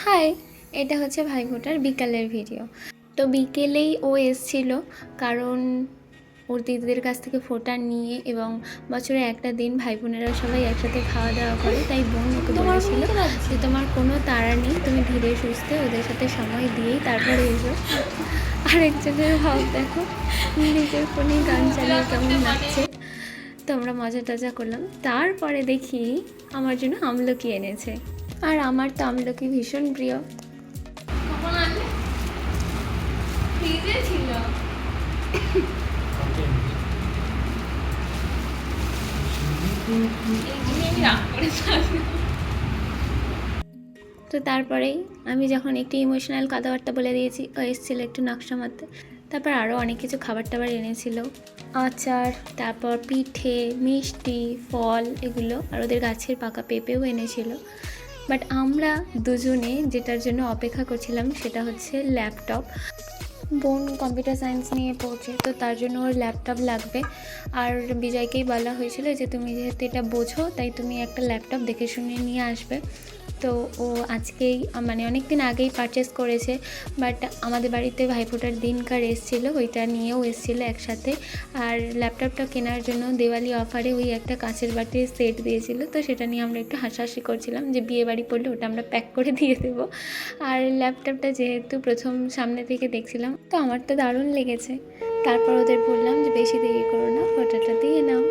High, এটা হচ্ছে ভাইফোঁটার বিকালের ভিডিও। তো বিকেলেই ও এসছিল, কারণ ওর দিদিদের কাছ থেকে ফোঁটা নিয়ে এবং বছরে একটা দিন ভাই বোনেরা সবাই একসাথে খাওয়া দাওয়া করে, তাই বোন ওকে বলেছিল যে তোমার কোনো তাড়া নেই, তুমি ধীরে সুস্থে ওদের সাথে সময় দিয়েই তারপরে এসো। আরেকজনের ভাব দেখো, নিজের ফোনে গান চালিয়ে কেমন নাচছে। তো আমরা মজা টজা করলাম, তারপরে দেখি আমার জন্য আমলকি এনেছে, আর আমার তো আমলকি ভীষণ প্রিয়। তো তারপরেই আমি যখন একটু ইমোশনাল কথাবার্তা বলে দিয়েছি, ও এসেছিল একটু নকশা মারতে। তারপর আরও অনেক কিছু খাবার টাবার এনেছিল, আচার, তারপর পিঠে, মিষ্টি, ফল, এগুলো, আর ওদের গাছের পাকা পেঁপেও এনেছিল। বাট আমরা দুজনে যেটার জন্য অপেক্ষা করছিলাম সেটা হচ্ছে ল্যাপটপ। বোন কম্পিউটার সায়েন্স নিয়ে পড়ছে, তো তার জন্য ওর ল্যাপটপ লাগবে। আর বিজয়কেই বলা হয়েছিল যে তুমি যেহেতু এটা বোঝো, তাই তুমি একটা ল্যাপটপ দেখে শুনে নিয়ে আসবে। তো ও আজকেই, মানে অনেক দিন আগেই পারচেস করেছে, বাট আমাদের বাড়িতে ভাইফোঁটার দিনকার এসেছিলো, ওইটা নিয়েও এসেছিলো একসাথে। আর ল্যাপটপটা কেনার জন্য দিওয়ালি অফারে ওই একটা কাঁচের বাটির সেট দিয়েছিলো, তো সেটা নিয়ে আমরা একটু হাসাহাসি করছিলাম যে বিয়ে বাড়ি পড়লে ওটা আমরা প্যাক করে দিয়ে দেবো। আর ল্যাপটপটা যেহেতু প্রথম সামনে থেকে দেখছিলাম, তো আমার তো দারুণ লেগেছে। তারপর ওদের বললাম যে বেশি দেরি করো না, ফটোটা দিয়ে নাও।